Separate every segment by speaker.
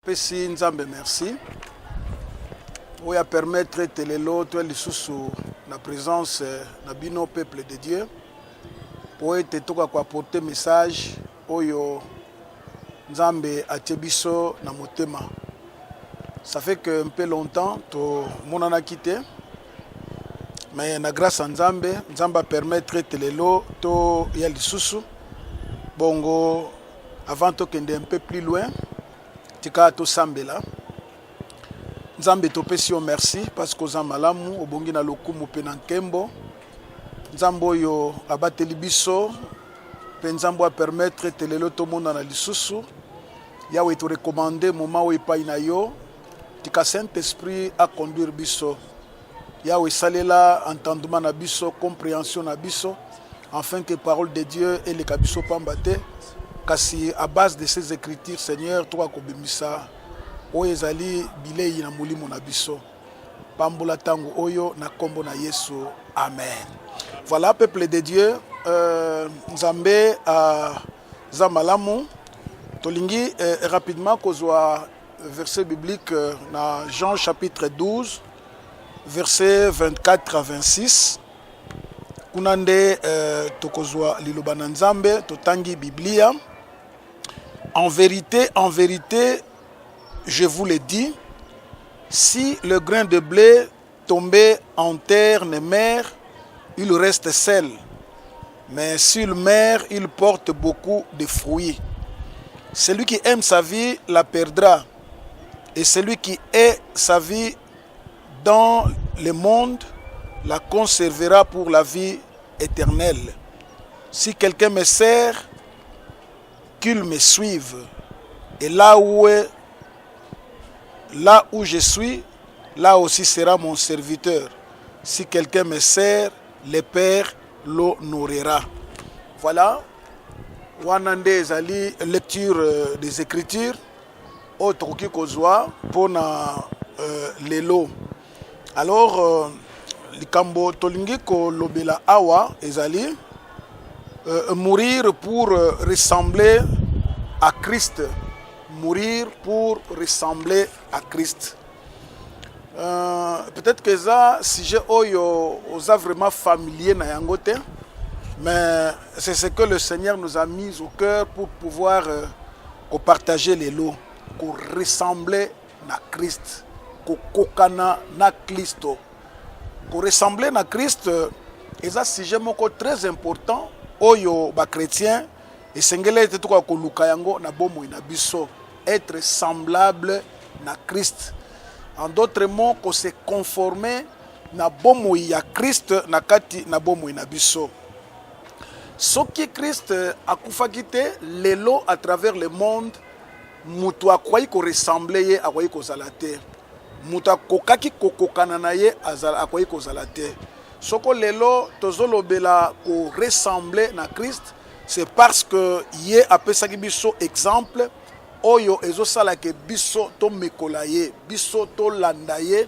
Speaker 1: Pesi Nzambe merci. Oui, à permettre telelo to lisusu na présence na bino peuple de Dieu. Pour être toka kwa porter message oyo Nzambe atebiso na motema. Ça fait que un peu longtemps to monana quitté. Mais na grâce à Nzambe, Nzamba permettre telelo to ya lisusu. Bongo avant to kende un peu plus loin. Tika to sambela. Nzambe topesi yo merci parce que oza malamu obongi na lokumu pe na nkembo. Nzambo yo abateli biso pe nzambo a permettre telelo to mona na lisusu. Yawe to recommander moment wo epai na yo. Tika Saint-Esprit a conduire biso. Yawe salela entendement na biso, compréhension na biso afin que parole de Dieu et les kabiso pambate. Kasi à base de ces écritures, Seigneur, toi kobimisa oyezali bilei na mulimo na biso. Pambola tango oyo na kombo na Yesu. Amen. Voilà, peuple de Dieu, Nzambe Zamalamu. Tolingi rapidement kozwa verset biblique na Jean chapitre 12, verset 24 à 26. Kunande tokozwa liloba na Nzambe totangi Biblia. En vérité, je vous le dis, si le grain de blé tombé en terre ne meurt, il reste seul. Mais s'il meurt, il porte beaucoup de fruits. Celui qui aime sa vie la perdra. Et celui qui hait sa vie dans le monde la conservera pour la vie éternelle. Si quelqu'un me sert, qu'il me suive. Et là où je suis, là aussi sera mon serviteur. Si quelqu'un me sert, le Père l'honorera. Voilà. Wanande ezali lecture des Écritures. Autre qui kozwa pour na lelo. Alors, likambo tolingi ko lobela awa ezali mourir pour ressembler à Christ. Mourir pour ressembler à Christ. Peut-être que ça, sujet oyo osa vraiment familier na yangote, mais c'est ce que le Seigneur nous a mis au cœur pour pouvoir partager les lots, pour ressembler à Christ, pour kokana na Christo, pour ressembler à Christ. Et ça, sujet moko très important. Oyo ba chrétien et sengele te tuka ko luka yango na bomo ina biso, être semblable na Christ. En d'autres mots, ko se conformer na bomo ya Christ na kati na bomo ina biso. Soki Christ akufa kite lelo à travers le monde, mutu akwai ko ressembler ye akwai ko zalate. Mutu akokaki kokokana na ye azala akwai ko zalate. Soko lelo tozolobela ko ressembler na Christ, c'est parce que yé apesaki biso exemple oyo ezosala ke biso to mekola ye, biso to landa ye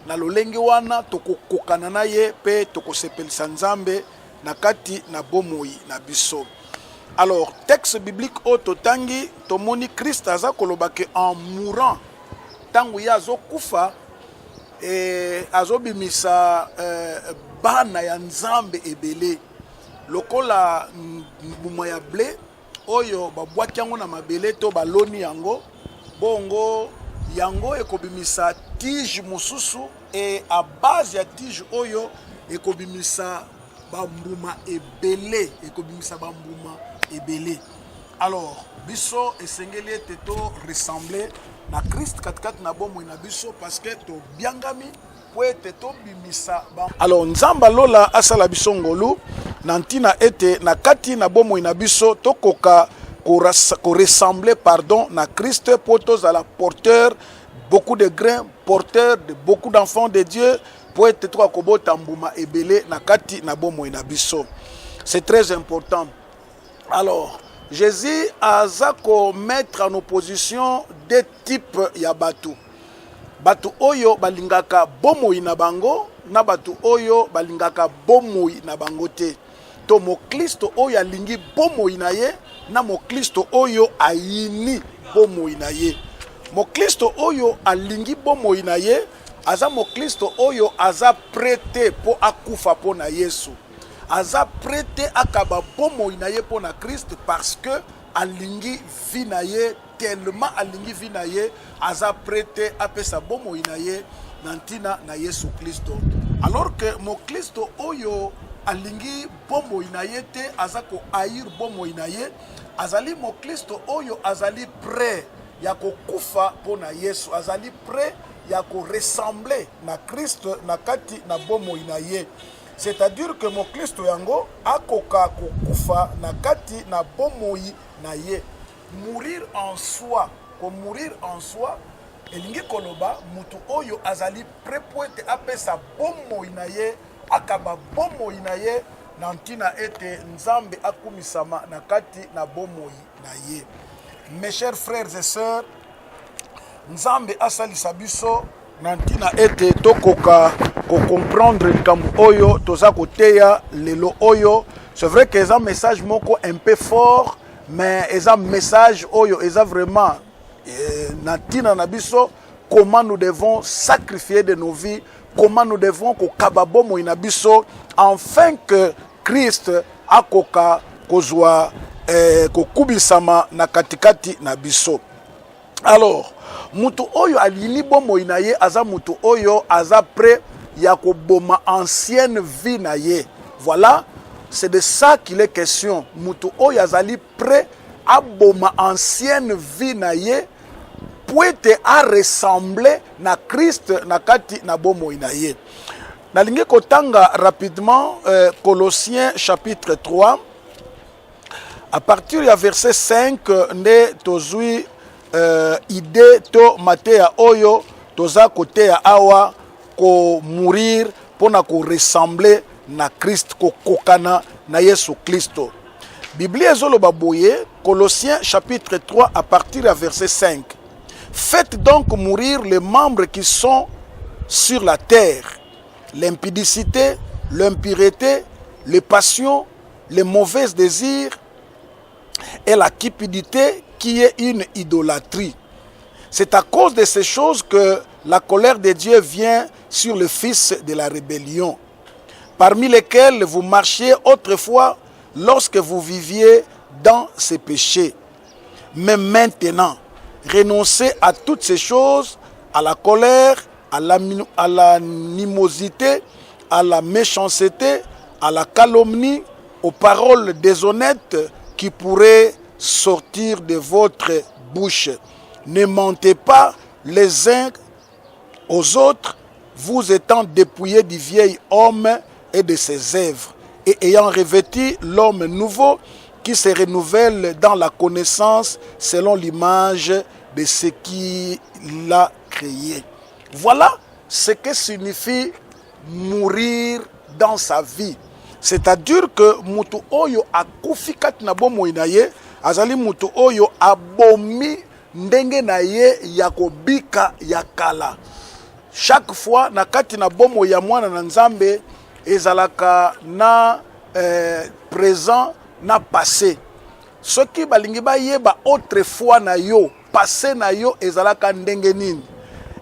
Speaker 1: na lolenge wana tokokokana na ye pe tokosepelisa Nzambe na kati na bomoi na biso. Alors, texte biblique o totangi tomoni Christ aza koloba ke en mourant tangu ya azokufa azobimisa bana ya Nzambe ebele lokola mbuma ya blé oyo babwaki yango na mabele to baloni yango bongo yango ekobimisa tige mosusu et à base ya tige oyo ekobimisa bambuma ebele alors biso esengeli ete to ressembler na Christ katikati na bomo na biso parce que to biangami po ete to bimisa alors Nzamba lola asala biso ngolu na ntina ete na kati na bomo na biso to koka ko ressembler na Christ po tozala porteur beaucoup de grains, porteur de beaucoup d'enfants de Dieu po ete to kobota mbuma ebele na kati na bomo na biso. C'est très important. Alors Jésus a mettre en opposition deux types ya batu. Batu oyo balingaka bomoi na bango na batu oyo balingaka bomoi na bango te. To moklisto oyo alingi bomoi na ye na moklisto oyo ayini bomoi na ye. Moklisto oyo alingi bomoi na ye aza moklisto oyo aza prêté po akufa po na Yesu. Aza prêté akaba bomoi na ye po na Christ parce que alingi vi na ye tellement alingi vi na ye aza prêté apesa bomoi na ye nantina na Yesu Kristo. Alors que moklisto oyo alingi bomoi na ye te aza ko haïr bomoi na ye azali moklisto oyo azali prêt ya kokufa po na Yesu, azali prêt ya ko ressembler na Christ na kati na bomoi na ye. C'est-à-dire que moklisto yango akoka kokufa na kati na bomoi na ye. Mourir en soi, ko mourir en soi elingi koloba mutu oyo azali prêt po ete apesa bomoi na ye akaba bomoi na ye nantina ete nzambe akumisama na kati na bomoi na ye. Mes chers frères et sœurs, nzambe asalisa biso nantina ete tokoka ko comprendre likambo oyo toza koteya lelo oyo. C'est vrai que un message moko un peu fort, mais un message oyo eza vraiment nantina na biso comment nous devons sacrifier de nos vies, comment nous devons kokaba bomoi na biso afin que Christ akoka kozwa kokubisama na katikati na biso. Alors, mutu oyo alini bomoi na ye aza mutu oyo aza prêt ya koboma ancienne vie na ye. Voilà, c'est de ça qu'il est question. Mutu oyo azali prêt à boma ancienne vie na ye pour être à ressembler na Christ na kati na bomoi na ye. Nalingi kotanga rapidement Colossiens chapitre 3 à partir du verset 5 nde tozui idée to matea oyo toza kotea awa ko mourir pona ko ressembler na Christ ko kokana na Yesu Kristo. Biblia ezoloba boye Colossiens chapitre 3 à partir du verset 5. Faites donc mourir les membres qui sont sur la terre: l'impudicité, l'impureté, les passions, les mauvais désirs et la cupidité qui est une idolâtrie. C'est à cause de ces choses que la colère de Dieu vient sur le fils de la rébellion, parmi lesquels vous marchiez autrefois lorsque vous viviez dans ces péchés. Mais maintenant, renoncez à toutes ces choses, à la colère, à l'animosité, à la méchanceté, à la calomnie, aux paroles déshonnêtes qui pourraient sortir de votre bouche. Ne mentez pas les uns aux autres, vous étant dépouillés du vieil homme et de ses œuvres, et ayant revêtu l'homme nouveau qui se renouvelle dans la connaissance selon l'image de ce qu'il a créé. Voilà ce que signifie mourir dans sa vie. C'est-à-dire que mutu oyo akufi kati na bomoi na ye azali mutu oyo abomi ndenge na ye ya kobika ya kala. Chaque fois na kati na bomoi ya mwana na nzambe ezalaka na présent na passé. Soki balingi bayeba autrefois na yo, passé na yo ezalaka ndenge nini.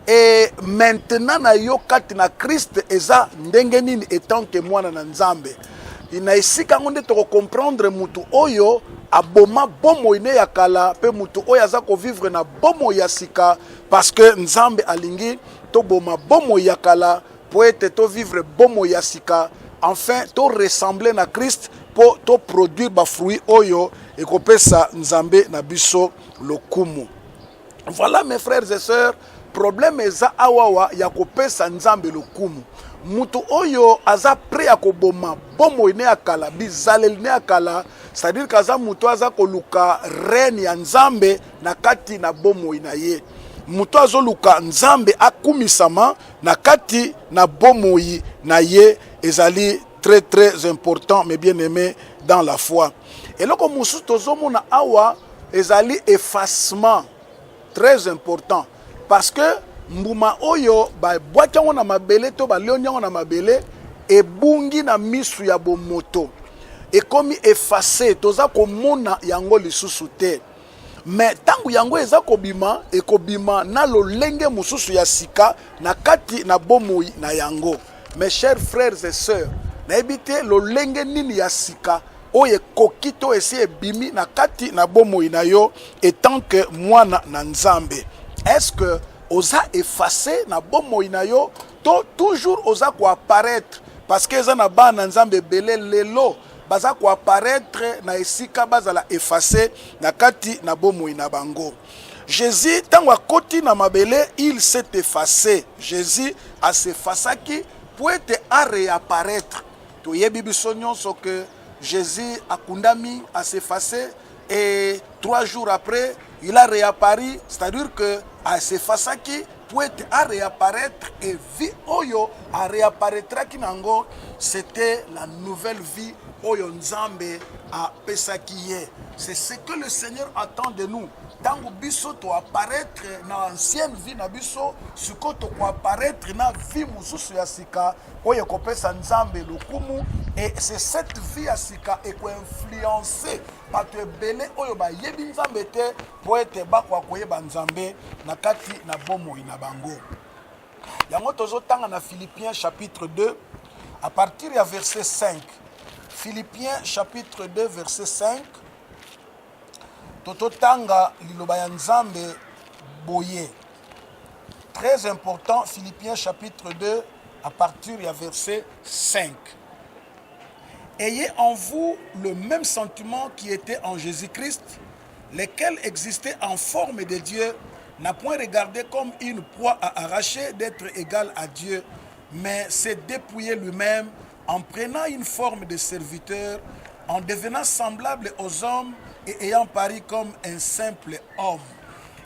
Speaker 1: Et maintenant na yo kati na Christ eza ndenge nini etant que mwana na nzambe. Ina isika ngonde to comprendre mutu oyo aboma bomoi ne ya kala pe mutu oyo aza ko vivre na bomoi ya sika parce que nzambe alingi to boma bomoi ya kala pour être to vivre bomoi ya sika, enfin to ressembler na Christ pour to produire ba fruit oyo et kopesa nzambe na biso lokumu. Voilà mes frères et sœurs, problème eza awawa ya kopesa nzambe lokumu. Mutu oyo aza prêt à koboma bomoi ne akala bizaleli ne akala, c'est-à-dire kaza mutu aza koluka reine ya nzambe na kati na bomoi na ye. Mutu azoluka nzambe akumisama na kati na bomoi na ye ezali très très important mes bien-aimés dans la foi. Et là comme musu tozomona awa ezali effacement très important parce que mbuma oyo ba bwaki yango na mabele to ba leoni yango na mabele ebungi na misu ya bomoto ekomi effacé toza komona yango lisusu te. mais tangu yango eza kobima ekobima na lolenge mususu ya sika na kati na bomoi na yango. Mes chers frères et sœurs, nayebi te lolenge nini ya sika oyo ekoki to esi ebimi na kati na bomoi na yo etant que mwana na Nzambe. Est-ce que oza effacé na bomoi na yo to toujours oza ko apparaître parce que eza na ba na Nzambe belé lelo baza ko apparaître na esika bazala effacé na kati na bomoi na bango. Jésus tango akoti na mabele, il s'est effacé. Jésus a s'effacaki pour être à réapparaître. Toyebi biso nyonso que Jésus a kundami a s'effacé et 3 jours après il a réapparu, c'est-à-dire que a s'effacaki pour être à réapparaître et vie oyo a réapparaîtra kinango, c'était la nouvelle vie oyo Nzambe a pesaki. C'est ce que le Seigneur attend de nous. Tango biso to apparaître na ancienne vie na biso, siko to ko apparaître na vie mususu ya sika oyo ko pesa Nzambe lokumu, et c'est cette vie ya sika e ko influencer bato ebele oyo ba yebi Nzambe te po ete bakwa koyeba Nzambe na kati na bomoi na bango. Yango tozotanga na Philippiens chapitre 2 à partir ya verset 5. Philippiens chapitre 2 verset 5. Tototanga liloba ya Nzambe boye. Très important, Philippiens chapitre 2 à partir du verset 5. Ayez en vous le même sentiment qui était en Jésus-Christ, lequel existait en forme de Dieu, n'a point regardé comme une proie à arracher d'être égal à Dieu, mais s'est dépouillé lui-même en prenant une forme de serviteur, en devenant semblable aux hommes et ayant paru comme un simple homme.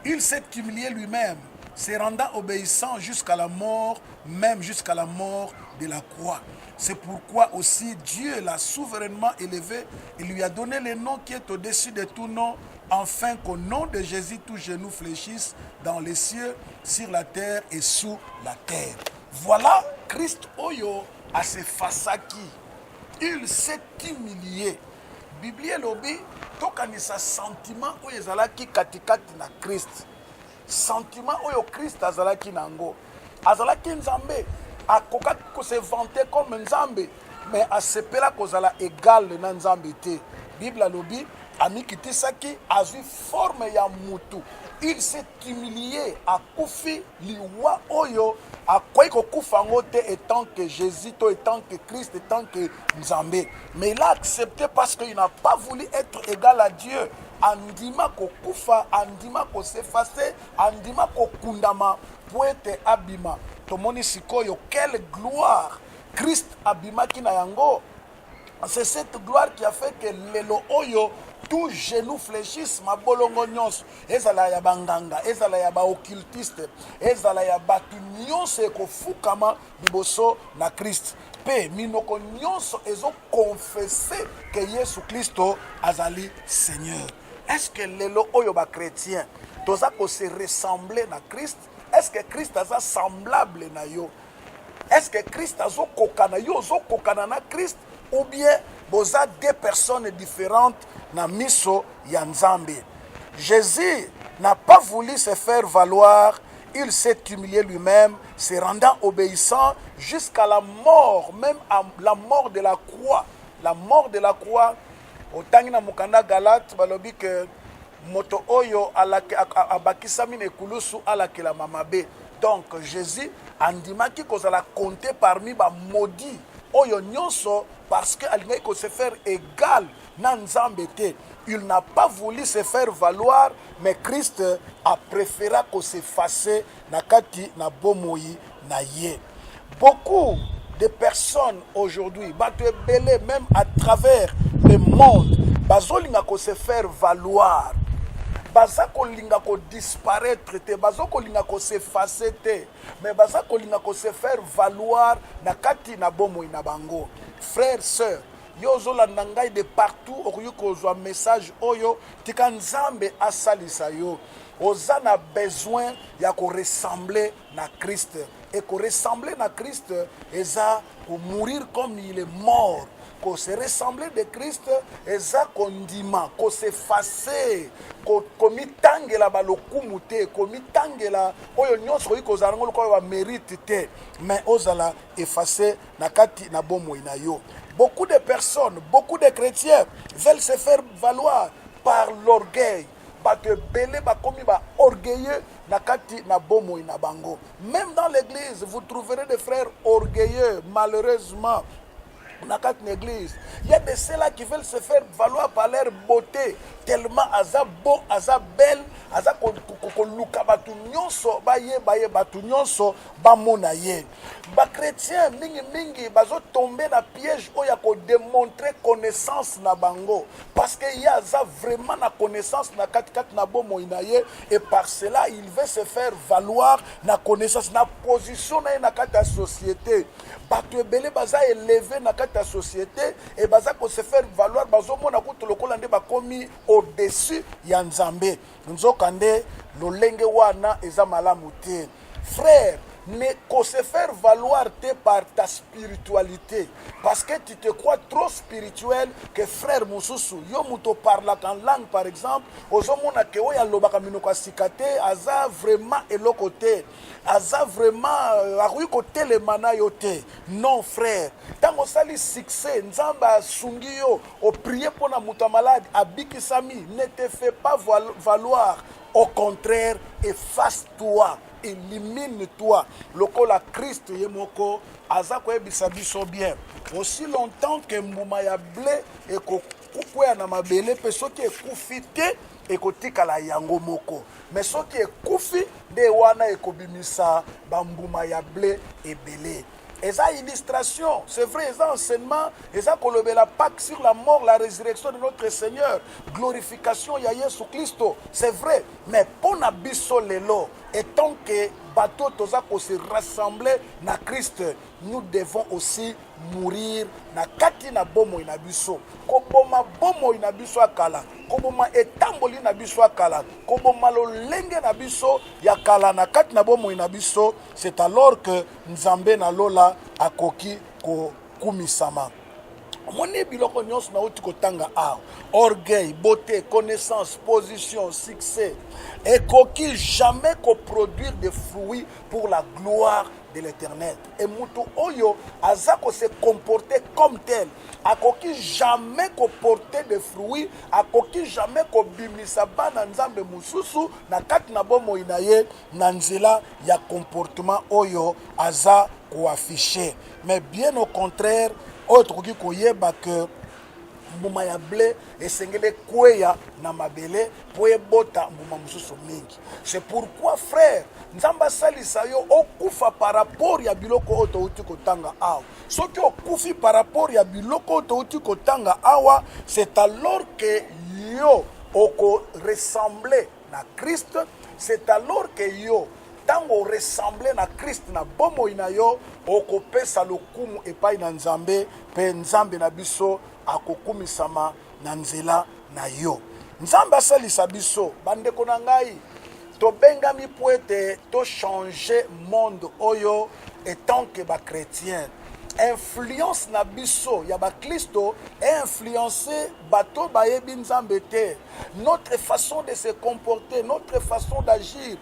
Speaker 1: Il s'est humilié lui-même, se rendant obéissant jusqu'à la mort, même jusqu'à la mort de la croix. C'est pourquoi aussi Dieu l'a souverainement élevé et lui a donné le nom qui est au-dessus de tout nom, afin qu'au nom de Jésus, tout genou fléchisse dans les cieux, sur la terre et sous la terre. Voilà Christ Oyo a se fasaki. Il s'est humilié. Biblia lobi tokanisa sentiment oyo ezalaki katikati na Christ. Sentiment oyo Christ azalaki nango. Azalaki Nzambe, akokaki ko se vanter comme Nzambe, mais asepela kozala égal na Nzambe te. Bible lobi amikitisaki azwi forme ya mutu. Il s'est humilié, akufi liwa oyo akwai kokufa ngote étant que Jésus, étant que Christ, étant que Nzambe. Mais il a accepté parce qu'il n'a pas voulu être égal à Dieu. Andima kokufa, andima ko s'effacer, andima ko kundama pour être abima. Tomoni sikoyo, quelle gloire Christ abima kina yango. C'est cette gloire qui a fait que lelo oyo tout genou fléchisse ma bolongo nyonso ezala ya banganga, ezala ya ba occultiste, ezala ya batu nyonso ekofukama liboso na Christ. Pe minoko nyonso ezo confesser que Yesu Kristo azali Seigneur. Est-ce que lelo oyo ba chrétien toza ko se ressembler na Christ? Est-ce que Christ aza semblable na yo? Est-ce que Christ azo kokana yo zo kokana na Christ? Ou bien boza deux personnes différentes na miso ya Nzambe. Jésus n'a pas voulu se faire valoir, il s'est humilié lui-même, se rendant obéissant jusqu'à la mort, même à la mort de la croix. La mort de la croix, au tangina mukanda Galate balobi que moto oyo abakisami ne kulusu alaki la mamabe. Donc Jésus andimaki kozala compter parmi ba maudits oyo nyonso parce que alingaki ko se faire égal na Nzambe te. Il n'a pas voulu se faire valoir, mais Christ a préféré ko s'effacer na kati na bomoi na ye. Beaucoup de personnes aujourd'hui, bato ebele même à travers le monde, bazolinga ko se faire valoir. Baza kolinga ko disparaître te, baza kolinga ko s'effacer te, mais baza kolinga ko se faire valoir na kati na bomoi na bango. Frères, sœurs, yozo la nangai de partout okoyo kozwa message oyo tika Nzambe asalisa yo. Oza na besoin ya ko ressembler na Christ. Et ko ressembler na Christ eza ko mourir comme il est mort. qu'on se ressembler de Christ eza kondima ko s'effacer ko mitangela balokumu te ko mitangela oyo nyonso ko kozala ngolo ko ba mérite te mais ozala effacer na kati na bomoi na yo. Beaucoup de personnes, beaucoup de chrétiens veulent se faire valoir par l'orgueil. Bato belé bakomi ba orgueilleux na kati na bomoi na bango. Même dans l'église, vous trouverez des frères orgueilleux, malheureusement. Dans une église, il y a de ceux-là qui veulent se faire valoir par leur beauté, tellement aza beau, aza belle, aza luka batu nyonso, baye batu nyonso, bamona ye. Ba chrétien mingi bazo tomber na piège oya ko démontrer connaissance na bango parce que y a vraiment na connaissance na kat na bomo inaye et par cela il veut se faire valoir na connaissance na position na kata société. Bato ebele baza élevé na kata société et baza ko se faire valoir bazo mona kutu lokola nde bakomi au-dessus ya Nzambe. Nzokande lolenge wana eza malamu te. Frère, ne qu'on se faire valoir par ta spiritualité parce que tu te crois trop spirituel que frère Moussousou yo muto parla en langue par exemple ozomona ke oya lobaka minoko sikate aza vraiment eloko te aza vraiment akoki kotelemana yo te. Non frère, ntango osali succès nzambe asungi yo oprie mpona moto malade abikisami, ne te fais pas valoir, au contraire efface-toi, élimine-toi. Lokola Christ yemoko aza koyebisa biso bien. Aussi longtemps que mbuma ya blé ekokukwea na mabele pe soki ekufi te ekotikala yango moko. Mais soki ekufi nde wana ekobimisa bambuma ya blé ebele. Et ça, illustration, c'est vrai, ça, enseignement, et ça, qu'on la Pâque sur la mort, la résurrection de notre Seigneur, glorification, ya Yesu Christo, c'est vrai, mais pour n'abisso lelo, étant que bateau toza ko se rassembler na Christ, nous devons aussi mourir na kati na bomo inabiso. Koboma bomo inabiso akala, koboma etamboli na biso akala, koboma lolenge na biso ya kala na kati na bomo inabiso, c'est alors que Nzambe na lola akoki ko kumisama. Moni biloko nyonso na uti kotanga a orgueil, beauté, connaissance, position, succès et koki jamais ko produire des fruits pour la gloire de l'Éternel. Et mutu oyo azako se comporter comme tel, akoki jamais ko porter des fruits, akoki jamais ko bimisa bana nzambe mususu na kati na bomo inaye na nzela ya comportement oyo aza ko afficher. Mais bien au contraire, autre qui koyeba que mbuma ya blé esengele kweya na mabele po ebota mbuma mususu mingi. C'est pourquoi frère nzamba salisa yo okufa par rapport ya biloko oto uti kotanga awa. Soki okufi par rapport ya biloko oto uti kotanga awa, c'est alors que yo oko ressembler na Christ, c'est alors que yo tango ressembler na Christ na bomo inayo okopesa lokumu epai na Nzambe pe Nzambe na biso akokumisama na nzela na yo. Nzambe asalisa biso bandeko na ngai to bengami po ete to changer monde oyo etant que ba chrétien. Influence na biso ya ba Kristo influencer bato bayebi Nzambe te. Notre façon de se comporter, notre façon d'agir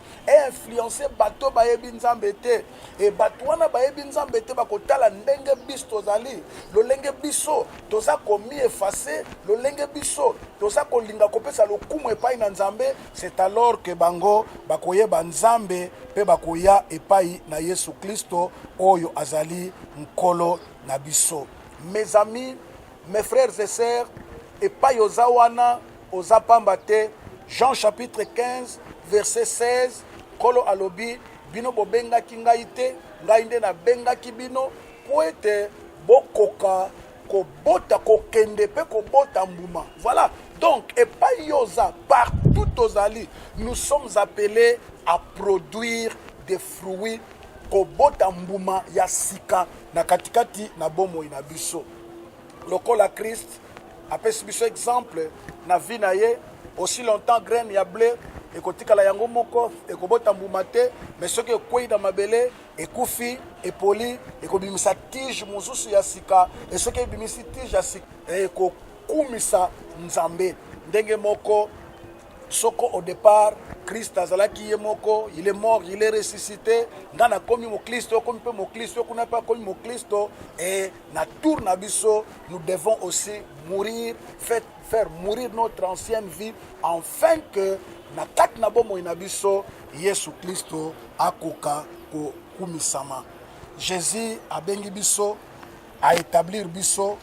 Speaker 1: influencer bato bayebi Nzambe te. Et bato wana bayebi Nzambe te bakotala ndenge biso tozali, lolenge biso toza komi effacer, lolenge biso toza kolinga kopesa lokumu epai na Nzambe, c'est alors que bango bakoyeba Nzambe pe bakoya epai na Yesu Kristo oyo azali nkolo na biso. Mes amis, mes frères et sœurs, epai ozawana ozapambate Jean chapitre 15 verset 16, kolo alobi bino bobenga kingai te, ngai nde na benga ki bino po ete bokoka kobota kokende pe kobota mbuma. Voilà. Donc epai yoza partout ozali, nous sommes appelés à produire des fruits kobota mbuma ya sika na katikati na bomo ina biso. Lokola Christ apesi biso exemple na vie na ye, aussi longtemps graine ya blé ekotikala yango moko ekobota mbuma te, mais soki ekwei na mabele ekufi epoli ekobimisa tige mosusu ya sika, et soki ebimisi tige ya sika ekokumisa nzambe. Ndenge moko soko au départ Christ azalaki ye moko, il est mort, il est ressuscité, ngana komi mo Kristo, komi pe mo Kristo, kuna pa komi mo Kristo, et na tour na biso, nous devons aussi mourir, faire mourir notre ancienne vie, afin que na kati na bomo ina biso Yesu Kristo akoka ko kumisama. Jésus abengi biso a établir biso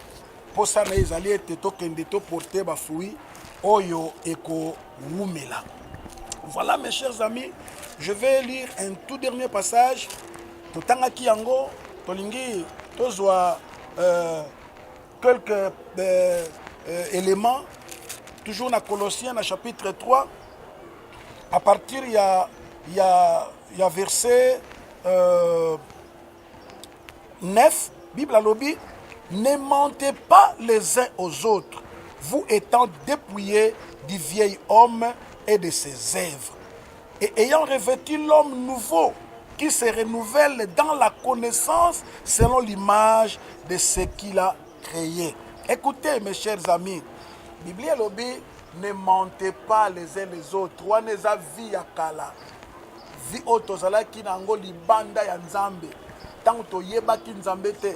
Speaker 1: posa na ezali ete tokende to porter ba fruit oyo eko wumela. Voilà mes chers amis, je vais lire un tout dernier passage. Totangaki yango, tolingi tozwa quelques éléments, toujours dans Colossiens, dans chapitre 3, à partir il y a verset 9, Bible à lobby, ne mentez pas les uns aux autres, vous étant dépouillés du vieil homme et de ses œuvres, et ayant revêtu l'homme nouveau qui se renouvelle dans la connaissance selon l'image de ce qu'il a créé. Écoutez mes chers amis, Bible lobby, ne mentez pas les uns les autres. Waneza vie ya kala, vie otozala ki nango libanda ya nzambe, tant to yeba ki nzambe te.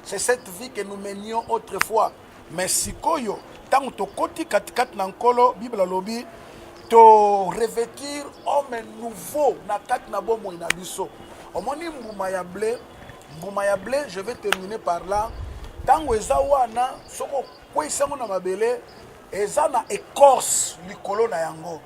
Speaker 1: C'est cette vie que nous menions autrefois, mais sikoyo tant to koti katikat nankolo Bible lobby, to revêtir homme nouveau na kati na bomo ina biso. Omoni mbuma ya blé, je vais terminer par là. Tango eza wana soko kwesango na mabele eza na écorce likolo na yango.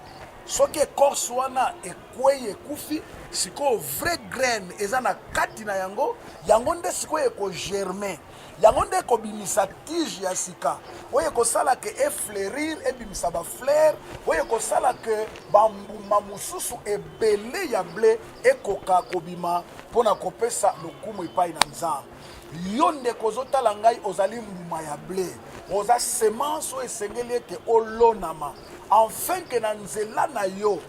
Speaker 1: Soki écorce wana ekwei ekufi, siko vrai graine eza na kati na yango, yango nde siko eko germer. Yango nde ko bimisa tige ya sika. Oye ko sala ke effleurir e bimisa ba fleur, oye ko sala ke bambuma mususu ebele ya blé ekoka kobima pona kopesa lokumu epai na nzambe. Yo nde kozotala ngai ozali mbuma ya blé, oza semence o esengeli ete olonama, afin que na nzela na yo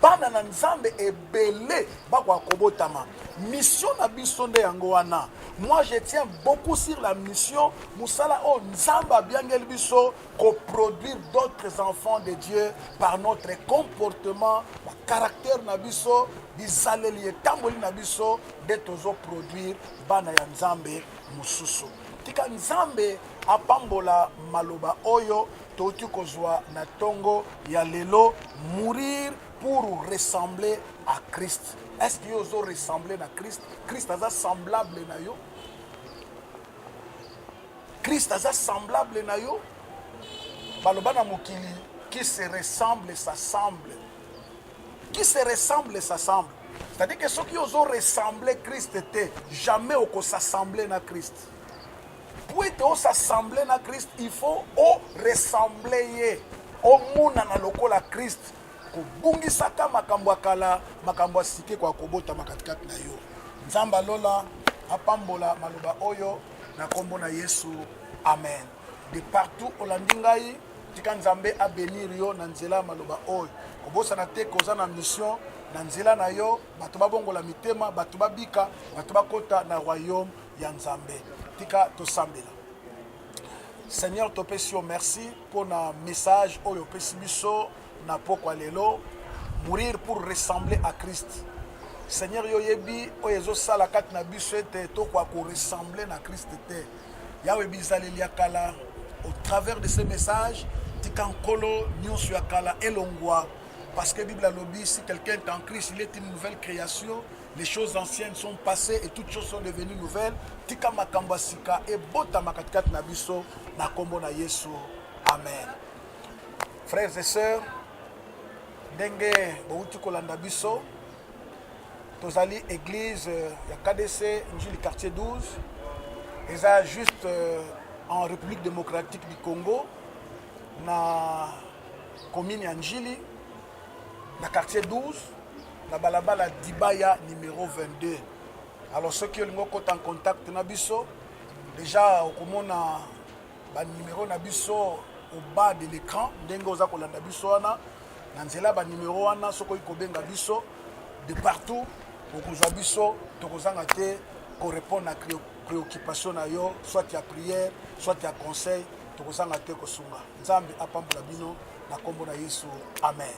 Speaker 1: bana na nzambe ebele bakwa kobotama. Mission na biso nde yango wana. Moi je tiens beaucoup sur la mission musala o nzamba biangeli biso ko produire d'autres enfants de Dieu par notre comportement, par caractère na biso, bizaleli etamboli na biso de tozo produire bana ya nzambe mususu. Tika nzambe apambola maloba oyo touti kozwa na tongo ya lelo, mourir pour ressembler à Christ. Est-ce que vous ressembler à Christ? Christ est semblable à yo. Christ est semblable à yo. Balobana mokili, qui se ressemble s'assemble. Qui se ressemble s'assemble. C'est-à-dire que ceux qui osent ressembler à Christ étaient jamais au s'assembler à Christ. Pour être s'assembler à Christ, il faut ressembler au monde na lokola à Christ. Kubungisaka makambo kala makambo sike kwa kobota makatikati na yo. Nzamba lola apambola maloba oyo na kombo na Yesu. Amen. De partout olandingai tika nzambe a bénir yo na nzela maloba oyo. Kobosa na te koza na mission na nzela na yo, bato babongola mitema, bato babika, bato bakota na royaume ya nzambe. Tika tosambela. Seigneur topesio merci pour na message oyo pesibiso na pokwa lelo, mourir pour ressembler à Christ. Seigneur yoyebi oyezo sala kat na biso ete to kwa ko ressembler na Christ te. Yawe bizaleli yakala au travers de ce message tikankolo nyonso yakala elongwa, parce que Bible a lobby, si quelqu'un est en Christ, il est une nouvelle création. Les choses anciennes sont passées et toutes choses sont devenues nouvelles. Tika makamba sika e bota makatikat na biso na kombo na Yesu. Amen. Frères et sœurs, Denge bouti kolanda biso tozali église ya KDC Njili quartier 12 eza juste en République démocratique du Congo na commune ya Njili na quartier 12 na balabala Dibaya numéro 22. Alors ceux qui ont en contact na biso déjà okomona ba numéro na biso au bas de l'écran ndenge oza kolanda biso wana. na nzela ba numéro wana soko ikobenga biso de partout okozwa biso tokozanga te ko répondre à préoccupation na yo soit ya prière soit ya conseil tokozanga te kosunga nzambe apambola bino na kombo na Yesu amen.